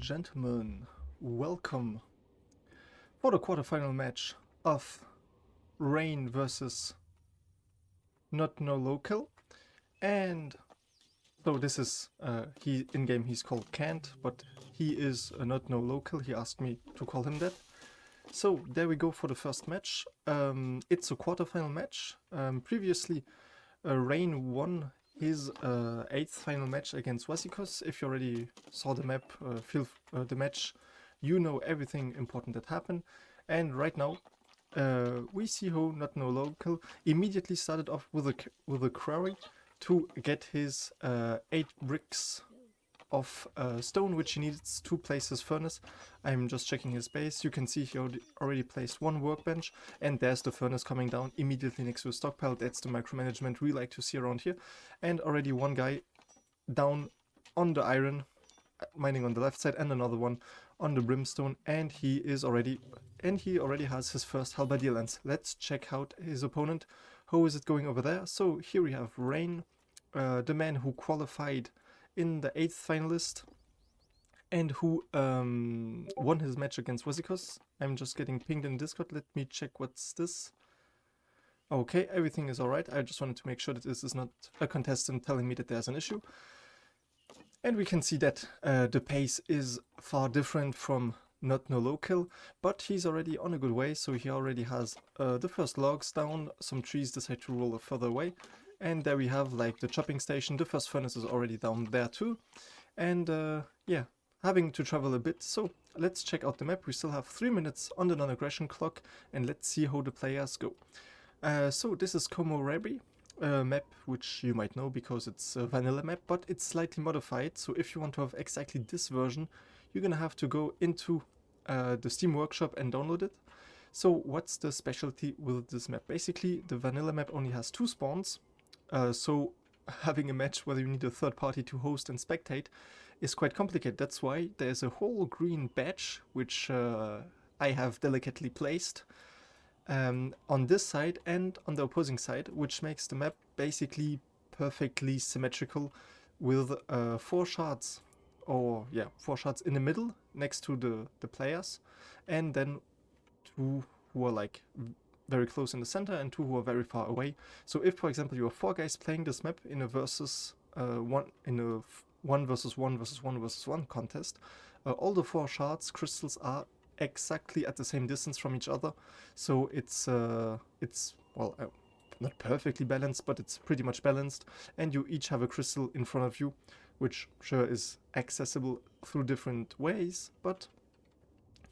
gentlemen, welcome for the quarterfinal match of Rane versus Notnonlokill. And so this is, in-game he's called Can't, but he is a Notnonlokill. He asked me to call him that. So there we go for the first match. It's a quarterfinal match. Previously, Rane won his 8th final match against Wasikos. If you already saw the map, the match, you know everything important that happened. And right now, we see how Notnonlokill immediately started off with a quarry to get his 8 bricks of stone, which he needs to place his furnace. I'm just checking his base. You can see he already placed 1 workbench, and there's the furnace coming down immediately next to a stockpile. That's the micromanagement we like to see around here. And already one guy down on the iron, mining on the left side, and another one on the brimstone, and he already has his first halberdier lance. Let's check out his opponent. How is it going over there? So here we have Rane, the man who qualified in the 8th finalist and who won his match against Wasikos. I'm just getting pinged in Discord. Let me check what's this. Okay, everything is alright. I just wanted to make sure that this is not a contestant telling me that there's an issue. And we can see that the pace is far different from Notnonlokill, but he's already on a good way, so he already has the first logs down. Some trees decide to roll further away. And there we have like the chopping station. The first furnace is already down there too. And yeah, having to travel a bit. So let's check out the map. We still have 3 minutes on the non-aggression clock, and let's see how the players go. So this is Komorebi, a map which you might know because it's a vanilla map, but it's slightly modified. So if you want to have exactly this version, you're gonna have to go into the Steam Workshop and download it. So what's the specialty with this map? Basically, the vanilla map only has 2 spawns. So having a match where you need a third party to host and spectate is quite complicated. That's why there's a whole green badge, which I have delicately placed on this side and on the opposing side, which makes the map basically perfectly symmetrical with 4 shards, or yeah, 4 shards in the middle next to the players, and then 2 who are like very close in the center and 2 who are very far away. So if, for example, you have 4 guys playing this map in a versus 1 versus 1 versus 1 versus 1 contest, all the 4 shards crystals are exactly at the same distance from each other. So it's well, not perfectly balanced, but it's pretty much balanced. And you each have a crystal in front of you, which sure is accessible through different ways, but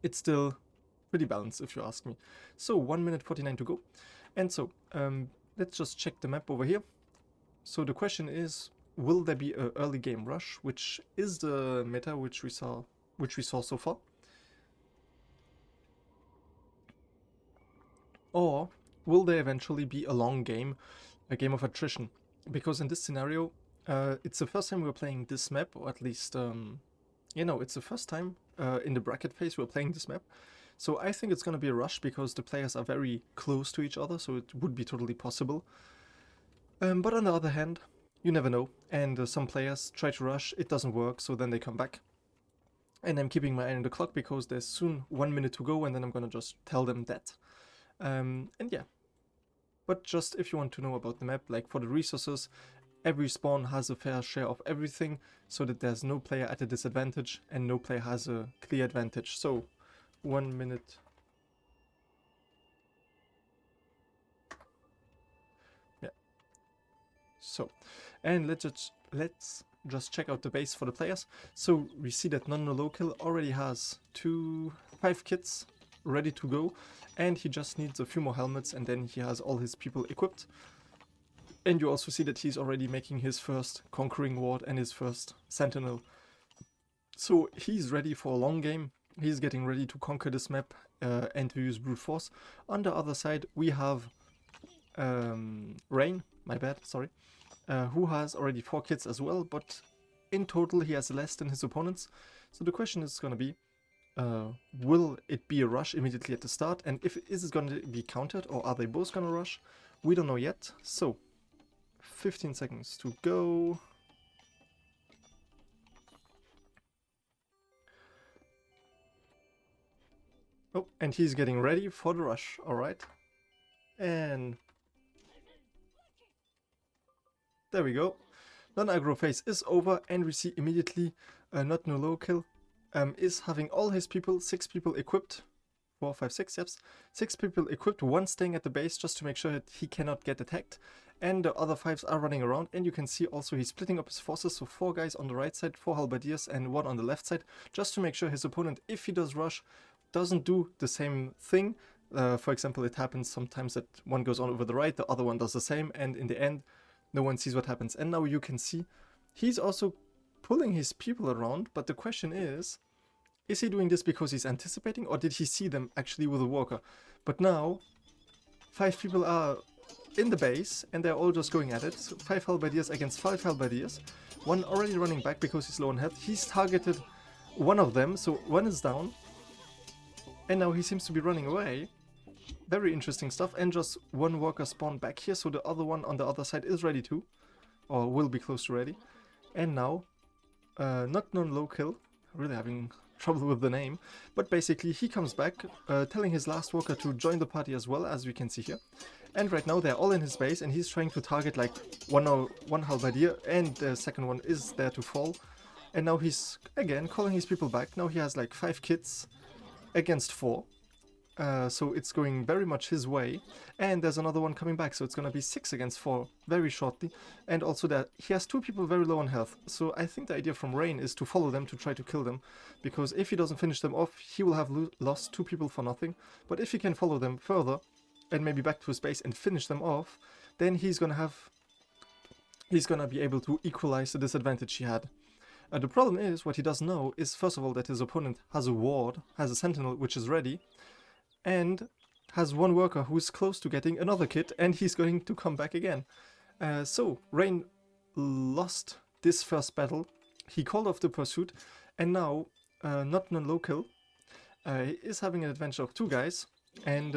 it's still pretty balanced if you ask me. So 1 minute 49 to go. And so let's just check the map over here. So the question is, will there be an early game rush, which is the meta which we saw so far? Or will there eventually be a long game, a game of attrition? Because in this scenario, it's the first time we're playing this map, or at least you know, it's the first time in the bracket phase we're playing this map. So I think it's going to be a rush because the players are very close to each other, so it would be totally possible. But on the other hand, you never know, and some players try to rush, it doesn't work, so then they come back. And I'm keeping my eye on the clock because there's soon 1 minute to go, and then I'm going to just tell them that. And yeah. But just if you want to know about the map, like for the resources, every spawn has a fair share of everything, so that there's no player at a disadvantage and no player has a clear advantage. So 1 minute. Yeah. So, and let's just check out the base for the players. So we see that Notnonlokill already has 5 kits ready to go, and he just needs a few more helmets, and then he has all his people equipped. And you also see that he's already making his first conquering ward and his first sentinel. So he's ready for a long game. He's getting ready to conquer this map and to use brute force. On the other side, we have Rane, my bad, sorry, who has already 4 kits as well, but in total he has less than his opponents. So the question is going to be, will it be a rush immediately at the start? And is it going to be countered, or are they both going to rush? We don't know yet. So 15 seconds to go. Oh, and he's getting ready for the rush. Alright. And there we go. Non-Aggro Phase is over, and we see immediately Notnonlokill is having all his people, 6 people equipped. 4, 5, 6, yes. 6 people equipped, 1 staying at the base just to make sure that he cannot get attacked. And the other 5s are running around, and you can see also he's splitting up his forces, so 4 guys on the right side, 4 halberdiers and 1 on the left side, just to make sure his opponent, if he does rush, doesn't do the same thing. For example, it happens sometimes that one goes on over the right, the other one does the same, and in the end, no one sees what happens. And now you can see he's also pulling his people around, but the question is he doing this because he's anticipating, or did he see them actually with a walker? But now 5 people are in the base and they're all just going at it. So 5 halberdiers against 5 halberdiers. One already running back because he's low on health. He's targeted one of them, so one is down. And now he seems to be running away. Very interesting stuff. And just one worker spawned back here, so the other one on the other side is ready too, or will be close to ready. And now Notnonlokill, really having trouble with the name, but basically he comes back telling his last worker to join the party as well, as we can see here. And right now they're all in his base and he's trying to target like one halberdier, and the second one is there to fall. And now he's again calling his people back. Now he has like 5 kits against 4. So it's going very much his way, and there's another one coming back, so it's gonna be 6 against 4 very shortly. And also that he has 2 people very low on health, so I think the idea from Rane is to follow them to try to kill them, because if he doesn't finish them off, he will have lost 2 people for nothing. But if he can follow them further and maybe back to his base and finish them off, then he's gonna be able to equalize the disadvantage he had. The problem is, what he doesn't know is, first of all, that his opponent has a ward, has a sentinel which is ready, and has one worker who is close to getting another kit, and he's going to come back again. So Rane lost this first battle, he called off the pursuit, and now Notnonlokill is having an advantage of 2 guys, and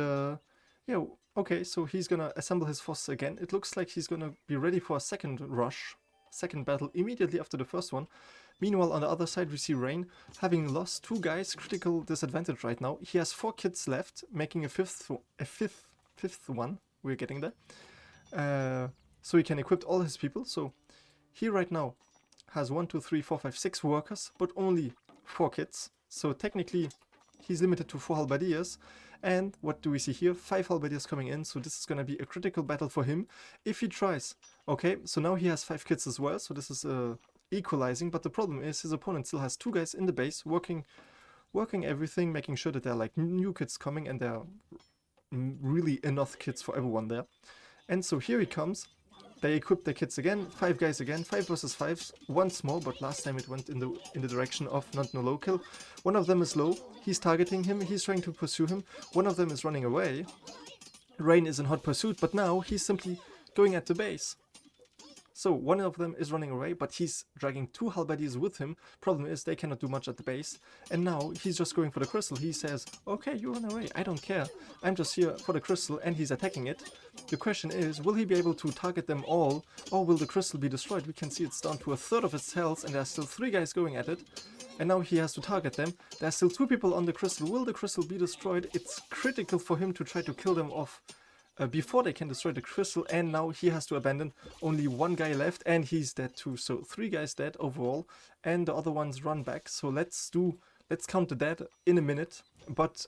yeah, okay, so he's gonna assemble his forces again. It looks like he's gonna be ready for a second rush, second battle immediately after the first one. Meanwhile, on the other side, we see Rane having lost 2 guys, critical disadvantage right now. He has 4 kits left, making a fifth one. We're getting there. So he can equip all his people. So he right now has 1, 2, 3, 4, 5, 6 workers, but only 4 kits. So technically, he's limited to 4 halberdiers. And what do we see here? 5 halberdiers coming in, so this is going to be a critical battle for him if he tries. Okay, so now he has 5 kits as well, so this is equalizing, but the problem is his opponent still has 2 guys in the base working everything, making sure that there are like new kits coming, and there are really enough kits for everyone there. And so here he comes. They equip their kits again, 5 guys again, 5 versus 5, once more, but last time it went in the direction of Notnonlokill. One of them is low, he's targeting him, he's trying to pursue him, one of them is running away. Rane is in hot pursuit, but now he's simply going at the base. So one of them is running away, but he's dragging 2 halberdiers with him. Problem is they cannot do much at the base, and now he's just going for the crystal. He says, okay, you run away, I don't care, I'm just here for the crystal, and he's attacking it. The question is, will he be able to target them all, or will the crystal be destroyed? We can see it's down to 1/3 of its health, and there's still 3 guys going at it, and now he has to target them. There's still 2 people on the crystal. Will the crystal be destroyed? It's critical for him to try to kill them off before they can destroy the crystal, and now he has to abandon. Only 1 guy left, and he's dead too, so 3 guys dead overall, and the other ones run back. So let's count the dead in a minute. But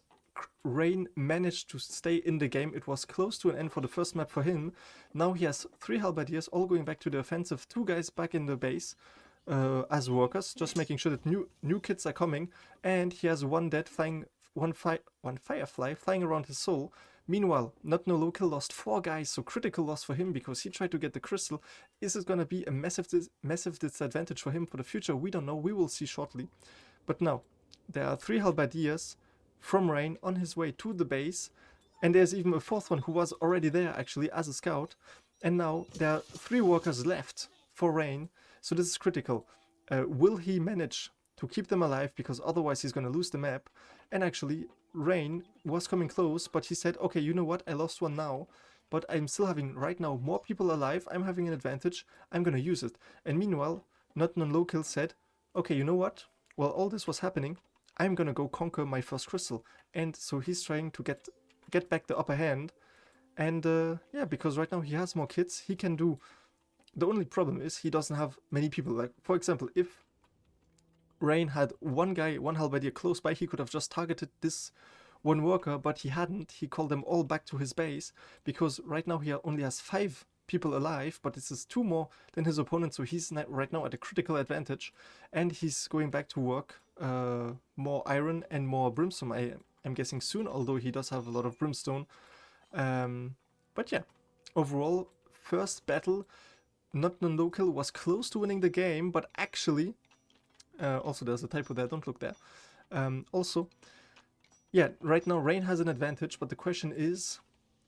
Rane managed to stay in the game. It was close to an end for the first map for him. Now he has 3 halberdiers all going back to the offensive, 2 guys back in the base as workers, just making sure that new kits are coming, and he has 1 dead flying, one firefly flying around his soul. Meanwhile, Notnonlokill lost 4 guys, so critical loss for him because he tried to get the crystal. Is it going to be a massive disadvantage for him for the future? We don't know, we will see shortly. But now, there are 3 halberdiers from Rane on his way to the base, and there's even a 4th one who was already there actually as a scout. And now there are 3 workers left for Rane, so this is critical. Will he manage to keep them alive, because otherwise he's going to lose the map? And actually, Rane was coming close, but he said, okay, you know what, I lost one now, but I'm still having right now more people alive, I'm having an advantage, I'm gonna use it. And meanwhile, Notnonlokill said, okay, you know what, while all this was happening, I'm gonna go conquer my first crystal. And so he's trying to get back the upper hand. And yeah, because right now he has more kids, he can do... The only problem is he doesn't have many people. Like, for example, if Rane had one guy, one halberdier close by, he could have just targeted this one worker, but he hadn't. He called them all back to his base, because right now he only has 5 people alive, but this is 2 more than his opponent, so he's right now at a critical advantage, and he's going back to work more iron and more brimstone, I'm guessing soon, although he does have a lot of brimstone. But yeah, overall, first battle, Notnonlokill was close to winning the game, but actually, also there's a typo there, don't look there. Also, yeah, right now Rane has an advantage, but the question is,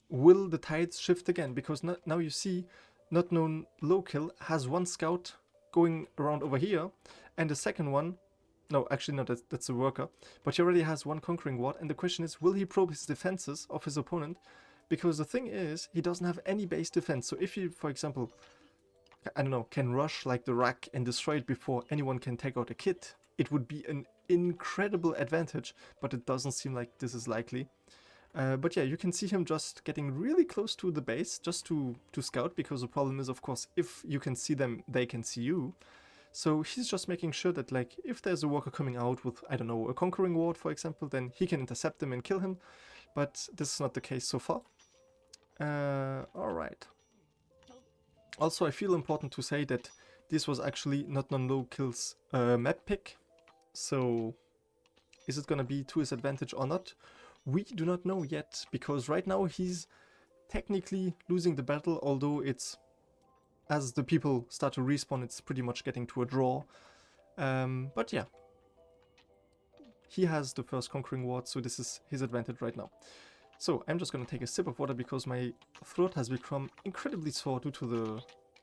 will the tides shift again? Because now you see Notnonlokill has 1 scout going around over here, and the second one, no, actually no, that's a worker, but he already has 1 conquering ward, and the question is, will he probe his defenses of his opponent? Because the thing is, he doesn't have any base defense, so if he, for example, I don't know, can rush like the rack and destroy it before anyone can take out a kit, it would be an incredible advantage, but it doesn't seem like this is likely. But yeah, you can see him just getting really close to the base just to scout, because the problem is, of course, if you can see them, they can see you. So he's just making sure that, like, if there's a worker coming out with, I don't know, a conquering ward, for example, then he can intercept them and kill him. But this is not the case so far. Alright. Also, I feel important to say that this was actually Notnonlokill's map pick. So, is it gonna be to his advantage or not? We do not know yet, because right now he's technically losing the battle, although it's... As the people start to respawn, it's pretty much getting to a draw. But yeah. He has the first conquering ward, so this is his advantage right now. So, I'm just gonna take a sip of water because my throat has become incredibly sore due to the,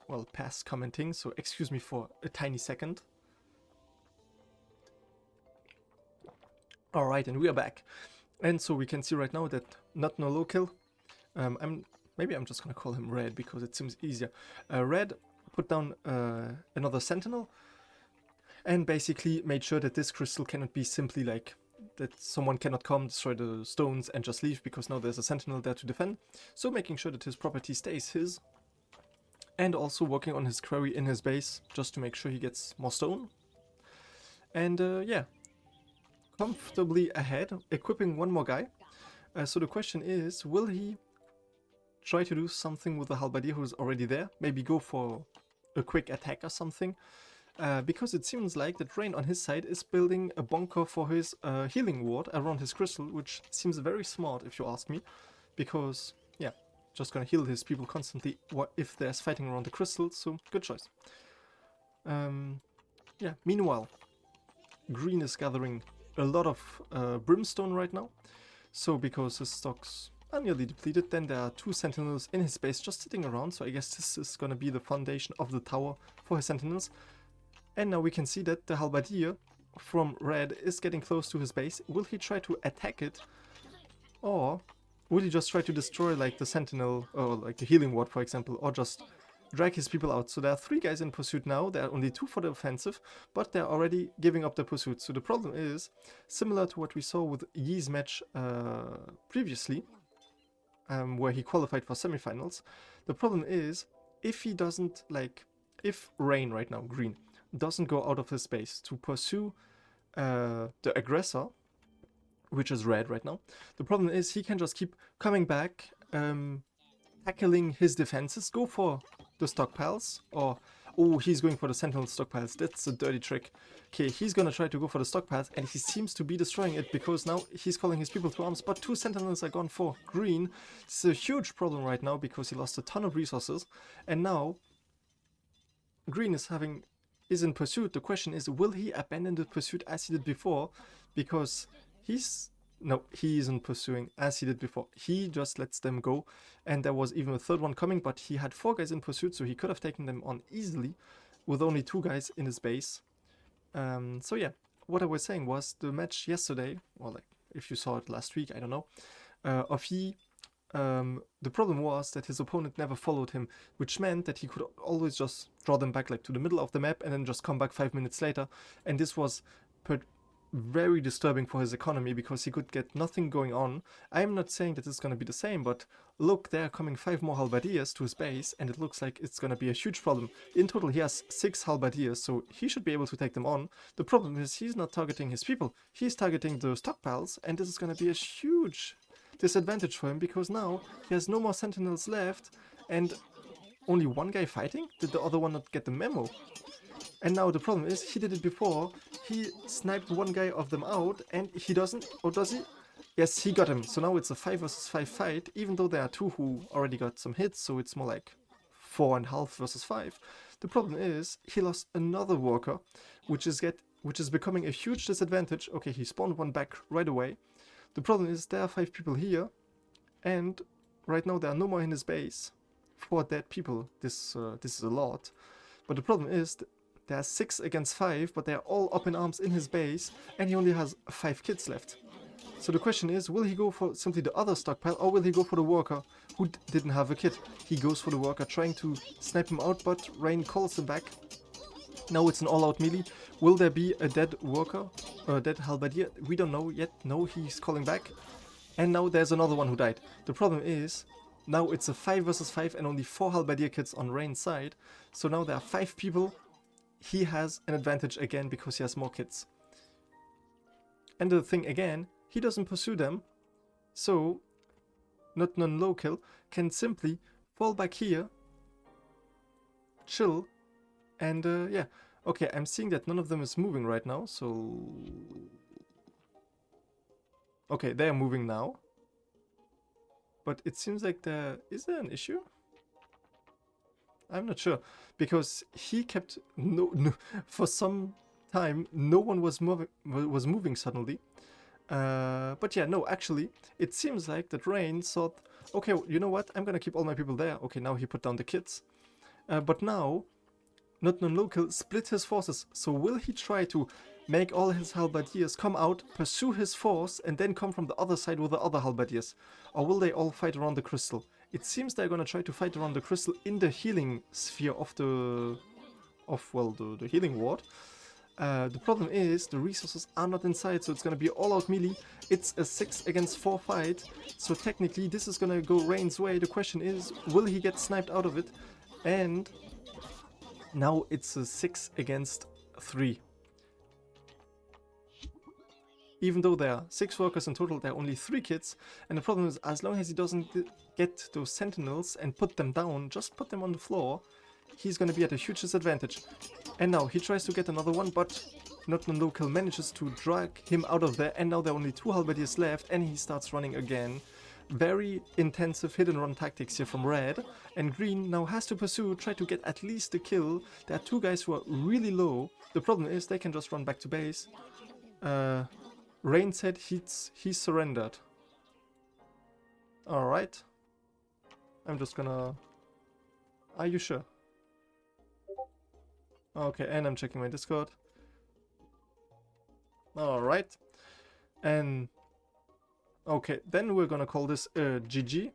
well, past commenting, so excuse me for a tiny second. Alright, and we are back. And so we can see right now that Notnonlokill, maybe I'm just gonna call him Red because it seems easier. Red put down another sentinel and basically made sure that this crystal cannot be simply like that someone cannot come, destroy the stones and just leave, because now there's a sentinel there to defend. So making sure that his property stays his, and also working on his quarry in his base just to make sure he gets more stone. And yeah, comfortably ahead, equipping 1 more guy. So the question is, will he try to do something with the halberdier who's already there? Maybe go for a quick attack or something? Because it seems like that Rane on his side is building a bunker for his healing ward around his crystal, which seems very smart if you ask me, because, yeah, just gonna heal his people constantly if there's fighting around the crystal, so good choice. Yeah, meanwhile, Green is gathering a lot of brimstone right now, so because his stocks are nearly depleted, then there are 2 sentinels in his base just sitting around, so I guess this is gonna be the foundation of the tower for his sentinels. And now we can see that the halberdier from Red is getting close to his base. Will he try to attack it? Or will he just try to destroy like the sentinel, or like the healing ward for example, or just drag his people out? So there are 3 guys in pursuit now, there are only 2 for the offensive, but they're already giving up the pursuit. So the problem is, similar to what we saw with Yi's match previously, where he qualified for semifinals, the problem is, if he doesn't, like, if Rane right now, Green, doesn't go out of his base to pursue the aggressor, which is Red right now, the problem is he can just keep coming back, tackling his defenses, go for the stockpiles, or, oh, he's going for the sentinel stockpiles, that's a dirty trick. Okay, he's gonna try to go for the stockpiles, and he seems to be destroying it, because now he's calling his people to arms, but 2 sentinels are gone for Green. This is a huge problem right now, because he lost a ton of resources, and now Green is in pursuit. The question is, will he abandon the pursuit as he did before? Because no, he isn't pursuing as he did before. He just lets them go, and there was even a 3rd one coming, but he had 4 guys in pursuit, so he could have taken them on easily with only 2 guys in his base. So yeah, what I was saying was the match yesterday, or like if you saw it last week, I don't know, of Yi. The problem was that his opponent never followed him, which meant that he could always just draw them back like to the middle of the map and then just come back 5 minutes later, and this was very disturbing for his economy because he could get nothing going on. I'm not saying that it's going to be the same, but look, there are coming 5 more halberdiers to his base, and it looks like it's going to be a huge problem. In total, he has 6 halberdiers, so he should be able to take them on. The problem is he's not targeting his people, he's targeting the stockpiles, and this is going to be a huge disadvantage for him because now he has no more sentinels left, and only one guy fighting? Did the other one not get the memo? And now the problem is, he did it before, he sniped one guy of them out, and he doesn't, or does he? Yes, he got him, so now it's a 5 versus 5 fight, even though there are 2 who already got some hits, so it's more like 4.5 versus 5. The problem is, he lost another worker, which is becoming a huge disadvantage. Okay, he spawned one back right away. The problem is, there are 5 people here, and right now there are no more in his base. 4 dead people, this is a lot. But the problem is, there are 6 against 5, but they are all up in arms in his base, and he only has 5 kids left. So the question is, will he go for simply the other stockpile, or will he go for the worker who didn't have a kid? He goes for the worker, trying to snipe him out, but Rane calls him back. Now it's an all-out melee. Will there be a dead worker, or a dead halberdier? We don't know yet. No, he's calling back. And now there's another one who died. The problem is, now it's a 5 versus 5 and only 4 halberdier kids on Rane's side. So now there are 5 people. He has an advantage again because he has more kids. And the thing again, he doesn't pursue them, so Notnonlokill can simply fall back here, chill, and yeah. Okay, I'm seeing that none of them is moving right now, so... Okay, they are moving now. But it seems like is there an issue? I'm not sure, because he kept no for some time no one was moving suddenly. But yeah, no, actually, it seems like that Rane thought, okay, you know what, I'm gonna keep all my people there. Okay, now he put down the kids. But now, Notnonlokill split his forces, so will he try to make all his halberdiers come out, pursue his force, and then come from the other side with the other halberdiers? Or will they all fight around the crystal? It seems they're gonna try to fight around the crystal in the healing sphere of the healing ward. The problem is the resources are not inside, so it's gonna be all-out melee. It's a 6 against 4 fight, so technically this is gonna go Rane's way. The question is, will he get sniped out of it? And now it's a 6 against 3. Even though there are 6 workers in total, there are only 3 kids, and the problem is, as long as he doesn't get those sentinels and put them down, just put them on the floor, he's gonna be at a huge disadvantage. And now he tries to get another one, but Notnonlokill manages to drag him out of there, and now there are only 2 halberdiers left, and he starts running again. Very intensive hit and run tactics here from Red, and Green now has to pursue, try to get at least a kill. There are 2 guys who are really low. The problem is they can just run back to base. Rane said he surrendered. Alright. I'm just gonna... Are you sure? Okay, and I'm checking my Discord. Alright. And... Okay, then we're gonna call this GG.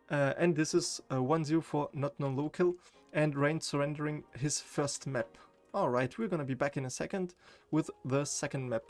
And this is 1-0 for Notnonlokill and Rane surrendering his first map. Alright, we're gonna be back in a second with the second map.